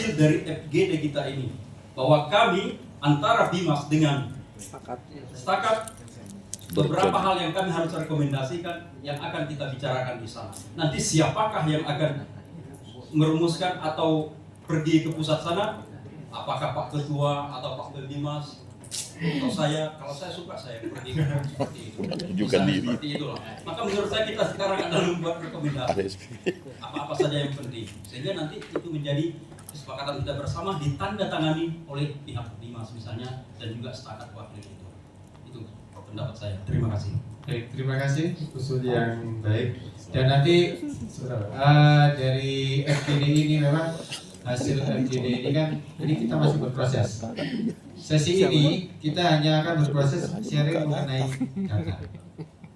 hasil dari FGD kita ini, bahwa kami antara Bimas dengan Setakat beberapa hal yang kami harus rekomendasikan yang akan kita bicarakan di sana. Nanti siapakah yang akan merumuskan atau pergi ke pusat sana? Apakah Pak Ketua atau Pak Bimas atau saya? Kalau saya suka saya pergi seperti itu. Seperti itulah. Maka menurut saya kita sekarang adalah membuat rekomendasi apa-apa saja yang penting, sehingga nanti itu menjadi kesepakatan kita bersama, ditandatangani oleh pihak Bimas misalnya dan juga Setakat wakil itu. Itu pendapat saya. Terima kasih. Baik, terima kasih usul yang baik. Dan nanti dari FGD ini memang hasil FGD ini kan ini kita masih berproses. Sesi ini kita hanya akan berproses sharing mengenai data.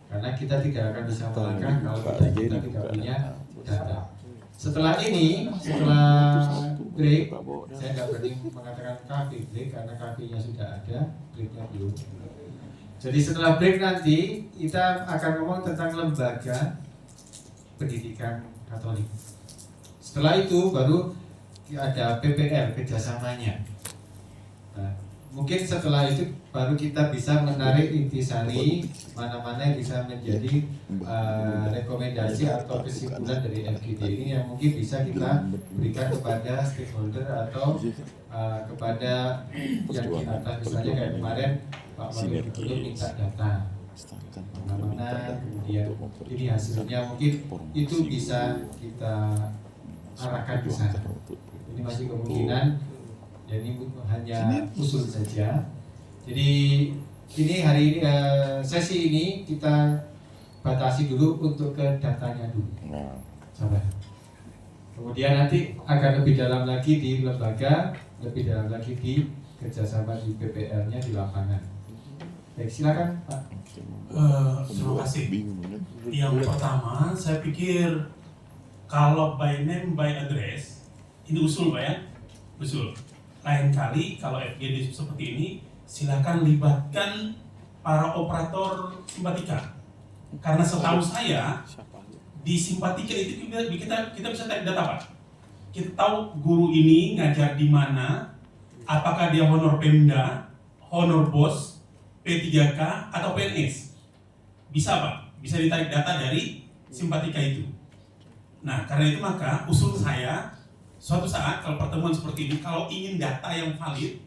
Karena kita tidak akan bisa melangkah kalau kita tidak punya data. Setelah ini, setelah break, saya tidak berani mengatakan coffee break karena coffee-nya sudah ada, breaknya belum. Jadi setelah break nanti kita akan ngomong tentang lembaga pendidikan Katolik. Setelah itu baru ada PPL, kerjasamanya. Nah, mungkin setelah itu baru kita bisa menarik intisari mana-mana yang bisa menjadi rekomendasi atau kesimpulan dari FGD ini yang mungkin bisa kita berikan kepada stakeholder atau kepada yang di atas, misalnya kayak kemarin Pak Wakil Gubernur minta data mana-mana, kemudian ini hasilnya mungkin itu bisa kita arahkan ke sana. Ini masih kemungkinan, jadi hanya usul saja. Jadi ini hari ini sesi ini kita batasi dulu untuk ke datanya dulu. Sabar. Kemudian nanti akan lebih dalam lagi di lembaga, lebih dalam lagi di kerjasama di PPL-nya di lapangan. Baik, silakan Pak. Terima kasih. Yang pertama, saya pikir kalau by name by address ini usul Pak ya, usul. Lain kali kalau FGD seperti ini, silakan libatkan para operator simpatika. Karena setahu saya di simpatika itu kita bisa tarik data Pak. Kita tahu guru ini ngajar di mana, apakah dia honor Pemda, honor BOS, P3K atau PNS. Bisa Pak, bisa ditarik data dari simpatika itu. Nah, karena itu maka usul saya suatu saat kalau pertemuan seperti ini, kalau ingin data yang valid,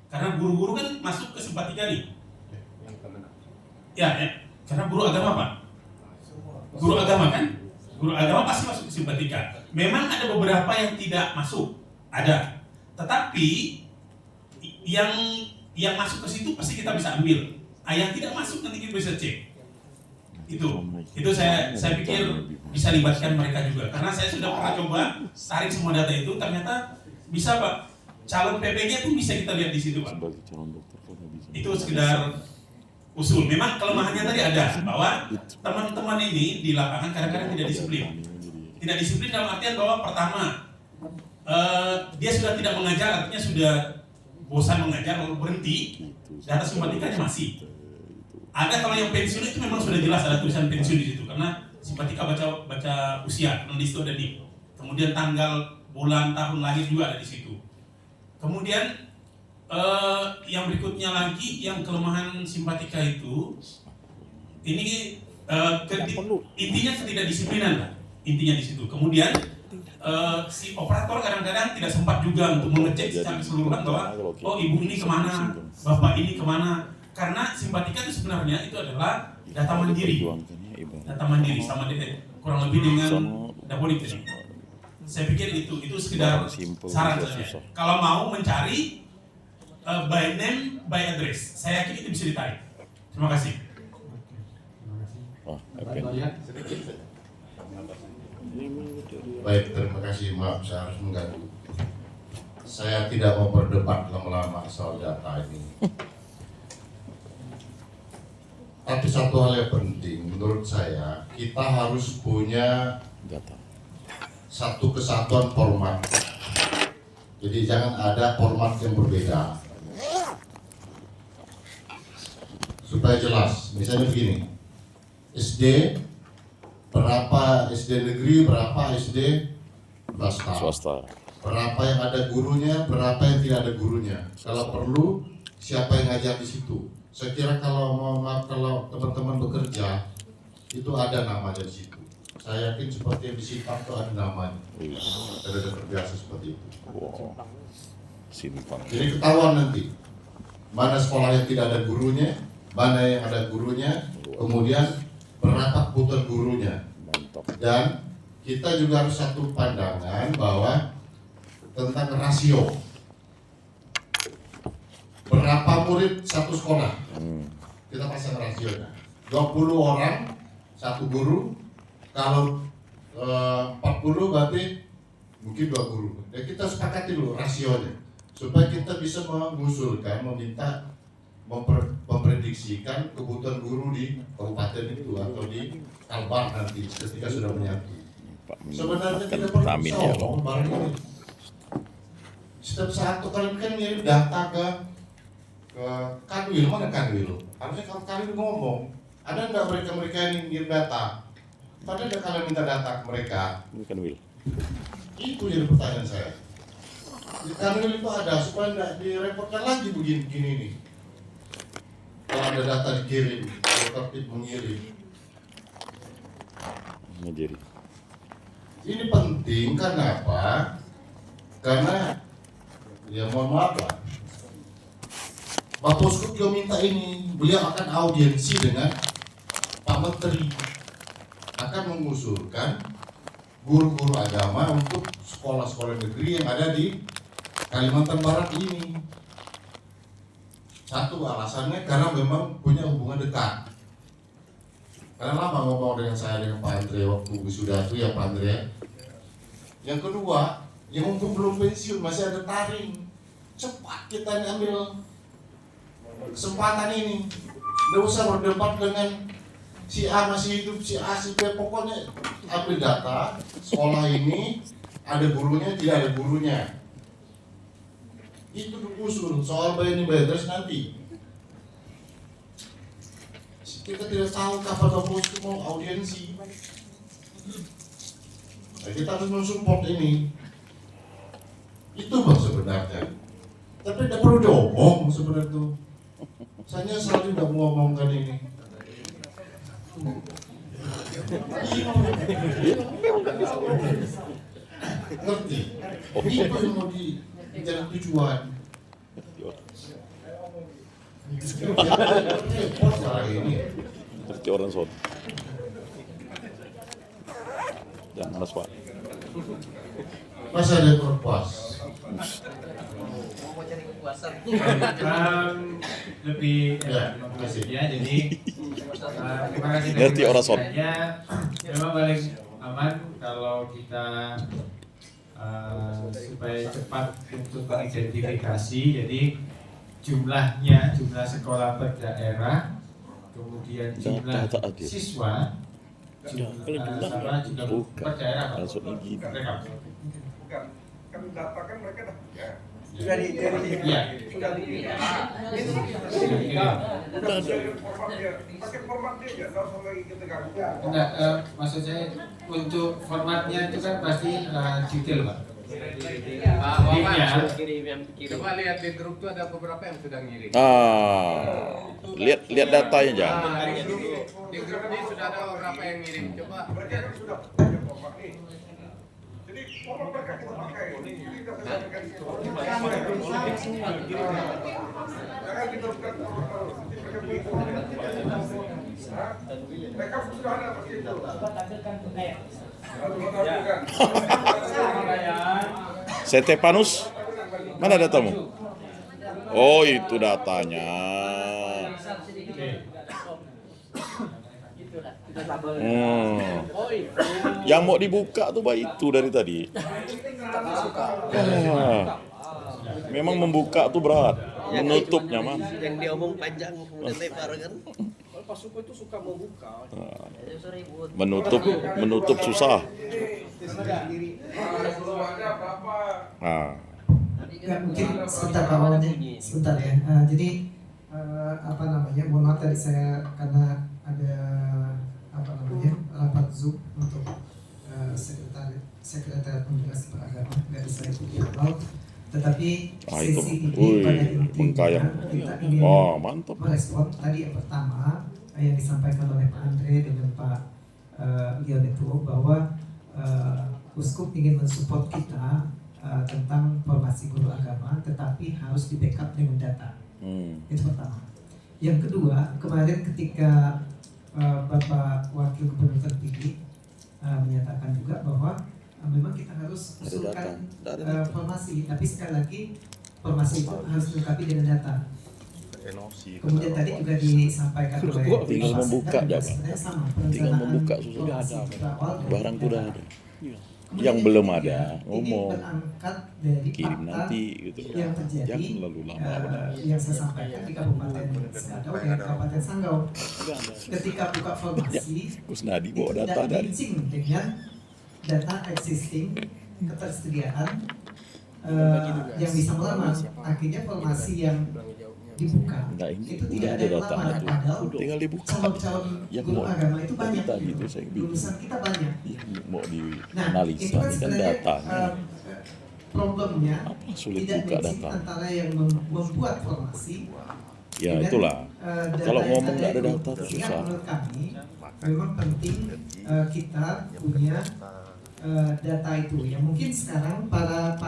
karena guru-guru kan masuk ke simpatika nih. Ya, karena guru agama Pak. Guru agama kan? Guru agama pasti masuk ke simpatika. Memang ada beberapa yang tidak masuk, ada. Tetapi yang masuk ke situ pasti kita bisa ambil. Yang tidak masuk nanti kita bisa cek. Itu saya pikir bisa libatkan mereka juga. Karena saya sudah pernah coba tarik semua data itu, ternyata bisa Pak. Calon PPG pun bisa kita lihat di situ Pak. Itu sekedar usul. Memang kelemahannya tadi ada bahwa teman-teman ini di lapangan kadang-kadang tidak disiplin. Tidak disiplin dalam artian bahwa pertama dia sudah tidak mengajar, artinya sudah bosan mengajar lalu berhenti. Data simpatikanya masih. Ada kalau yang pensiun itu memang sudah jelas ada tulisan pensiun di situ karena simpatika baca usia, di situ ada nih. Kemudian tanggal, bulan, tahun lahir juga ada di situ. Kemudian yang berikutnya lagi yang kelemahan simpatika itu ini intinya ketidakdisiplinan lah, intinya di situ. Kemudian si operator kadang-kadang tidak sempat juga untuk mengecek secara keseluruhan bahwa oh ibu ini kemana, bapak ini kemana. Karena simpatika itu sebenarnya itu adalah data mandiri sama kurang lebih dengan Dapodik ini. Saya pikir itu sekedar saran saja. Kalau mau mencari by name by address, saya yakin itu bisa ditarik. Terima kasih. Baik, terima kasih. Maaf, saya harus mengganggu. Saya tidak mau berdebat lama-lama soal data ini. Tapi satu hal yang penting menurut saya, kita harus punya satu kesatuan format. Jadi jangan ada format yang berbeda. Supaya jelas, misalnya begini, SD berapa SD negeri, berapa SD swasta. berapa yang ada gurunya, berapa yang tidak ada gurunya. Kalau perlu, siapa yang ngajar di situ. Saya kira kalau mohon maaf, kalau teman-teman bekerja, itu ada namanya di situ. Saya yakin seperti yang di Simpang itu ada namanya. Ada terbiasa seperti itu. Wow. Simpang. Jadi ketahuan nanti mana sekolah yang tidak ada gurunya, mana yang ada gurunya, kemudian berapa kebutuhan gurunya. Mantap. Dan kita juga harus satu pandangan bahwa tentang rasio. Berapa murid satu sekolah? Kita pasang rasionya. 20 orang satu guru. Kalau 40 berarti mungkin 2 guru. Ya kita sepakati dulu rasionya supaya kita bisa mengusulkan, meminta, memprediksikan kebutuhan guru di kabupaten itu atau di Kalbar nanti ketika sudah menyatu. Sebenarnya tidak perlu Amin ya sombong barang ini. Setiap saat kalian kan ngirim data ke Kanwil, mana Kanwil? Harusnya kalau Kanwil ngomong, ada nggak mereka yang ngirim data? Pada ada kalian minta data ke mereka? Bukan Will. Itu jadi pertanyaan saya. Di Kanwil itu ada supaya nggak direpotkan lagi begini nih. Kalau ada data dikirim, kalau tertib mengirim. Jadi. Ini penting karena apa? Karena ya mohon maaf lah. Pak Poskop juga minta ini, beliau akan audiensi dengan Pak Menteri, akan mengusulkan guru-guru agama untuk sekolah-sekolah negeri yang ada di Kalimantan Barat ini. Satu alasannya karena memang punya hubungan dekat. Karena lama ngomong dengan saya dengan Pak Andre waktu wisuda itu ya Pak Andre. Yang kedua, yang mumpung belum pensiun masih ada taring. Cepat kita ambil kesempatan ini. Tidak usah berdebat dengan si A masih hidup, si A, si B. Pokoknya ambil data sekolah ini ada gurunya, tidak ada gurunya. Itu usul soal bayar terus nanti. Kita tidak tahu kapan Bapak itu mau audiensi. Nah, kita harus mensupport ini. Itu bang sebenarnya. Tapi tidak perlu diomong sebenarnya itu. Saya selalu tidak mau ngomongkan ini. Ngerti? Itu yang mau dicari tujuan. Seperti orang sot. Jangan malas Pak. Masa ada yang kurang puas? Lebih Ya, terima kasih. ya, jadi terima kasih. Ngerti orang sot. Memang paling aman kalau kita supaya cepat untuk mengidentifikasi. Jadi jumlah sekolah per daerah, kemudian jumlah siswa, jumlah per daerah, Pak. Langsung begini. Rekap. Bukan, kan data kan mereka dah ya. Sudah di Sudah format dia, pakai format dia ya, nggak usah lagi kita gabung. Enggak, maksud saya untuk formatnya itu kan pasti detail, Pak. Coba lihat di grup tuh ada beberapa yang sudah ngirim. Lihat datanya jangan. Di grup ini sudah ada beberapa yang ngirim. Coba Mereka kan sudah punya format nih. Jadi format mereka kita pakai. Ini kita sampaikan di situ. Jangan kita bukan terus. Mereka punya format. Mereka sudah ada pasti itu. Stefanus, mana datamu? Oh itu datanya. Yang mau dibuka tuh baik itu dari tadi. Memang membuka tuh berat, menutupnya mah. Yang dia omong panjang kemudian lebar kan. Pak Suko itu suka membuka. Menutup susah. Ya, mungkin sebentar Pak Wawan, sebentar ya. Jadi apa namanya, mohon maaf tadi saya karena ada apa namanya rapat Zoom untuk sekretariat Sekretariat Komunikasi Beragama, nggak bisa ikuti awal, tetapi itu, sesi ini wih, pada intinya Bengkayang. kita ingin Mantap. merespon tadi yang pertama yang disampaikan oleh Pak Andre dengan Pak Leon itu bahwa Uskup ingin mensupport kita tentang formasi guru agama, tetapi harus di backup dengan data. Itu pertama. Yang kedua, kemarin ketika Bapak Wakil Gubernur terpilih menyatakan juga bahwa memang kita harus usulkan formasi, tapi sekali lagi formasi itu harus dilengkapi dengan data. Kemudian tadi juga disampaikan oleh tinggal Pak membuka Sekda, aja, sebenarnya Pak. sama, Tinggal perencanaan membuka susah. formasi berawal dari Barang tuh udah data. ada. Kemudian Yang belum ketiga, ada, ini ngomong. berangkat dari Kirim fakta nanti gitu. yang terjadi Jangan lalu lama. yang saya sampaikan di Kabupaten Sekadau dan Kabupaten Sanggau. Ketika buka formasi, Kusnadi bawa itu data tidak dari matching dengan data existing, ketersediaan yang bisa melamar. Akhirnya formasi yang dibuka Enggak, ini itu udah tidak ada yang datanya melamar. tuh. Padahal Tinggal dibuka. calon-calon Yang guru mau- agama itu banyak. tadi itu saya bingung. Lulusan kita banyak. yang mau Nah, dianalisa itu kan ini kan sebenarnya datanya. problemnya Apa sulit tidak buka matching data? antara yang membuat formasi Ya dengan, itulah. data Kalau yang ngomong nggak ada itu. data tuh Sehingga susah. menurut kami memang penting kita punya data itu. Ya mungkin sekarang para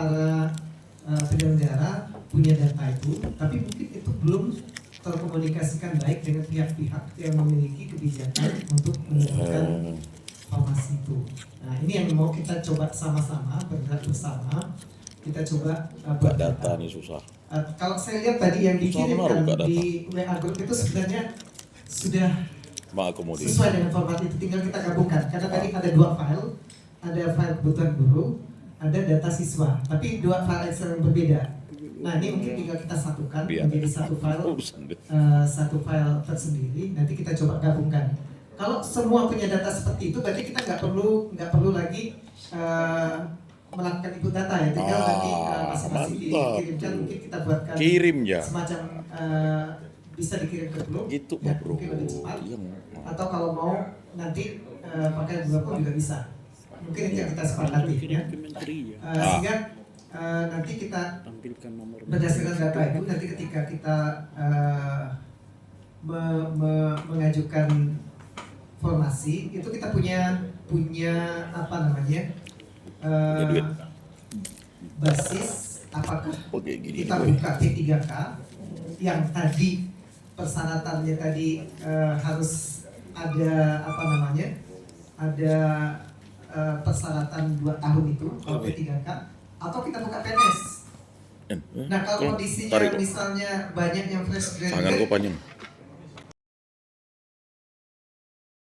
penyelenggara punya data itu, tapi mungkin itu belum terkomunikasikan baik dengan pihak-pihak yang memiliki kebijakan untuk menentukan formasi itu. Nah ini yang mau kita coba sama-sama bergerak bersama. Kita coba Buka data nih susah. kalau saya lihat tadi yang dikirimkan buka data. di WA group itu sebenarnya sudah Mengakomodir. sesuai dengan format itu, tinggal kita gabungkan. Karena tadi ada dua file, ada file kebutuhan guru, ada data siswa, tapi dua file Excel yang berbeda. Nah ini mungkin tinggal kita satukan Biar. menjadi satu file, Urusan deh. satu file tersendiri. Nanti kita coba gabungkan. Kalau semua punya data seperti itu, berarti kita nggak perlu lagi melakukan input data ya. Tinggal nanti masing-masing mantap. dikirimkan, mungkin kita buatkan Kirim ya. semacam bisa dikirim ke grup. Gitu ya, Pak Bro. mungkin lebih cepat. Yang Atau kalau mau nanti pakai Google Form juga bisa. Mungkin itu yang kita sepakati ya. Sehingga nanti kita berdasarkan data itu, nanti ketika kita mengajukan formasi itu kita punya apa namanya duit. basis apakah Oke, gini kita nih, boy. buka P3K yang tadi persyaratannya tadi harus ada apa namanya ada persyaratan 2 tahun itu kalau P3K, atau kita buka PNS. Nah kalau kondisinya tarik kok. misalnya banyak yang fresh Tangan graduate gue panjang.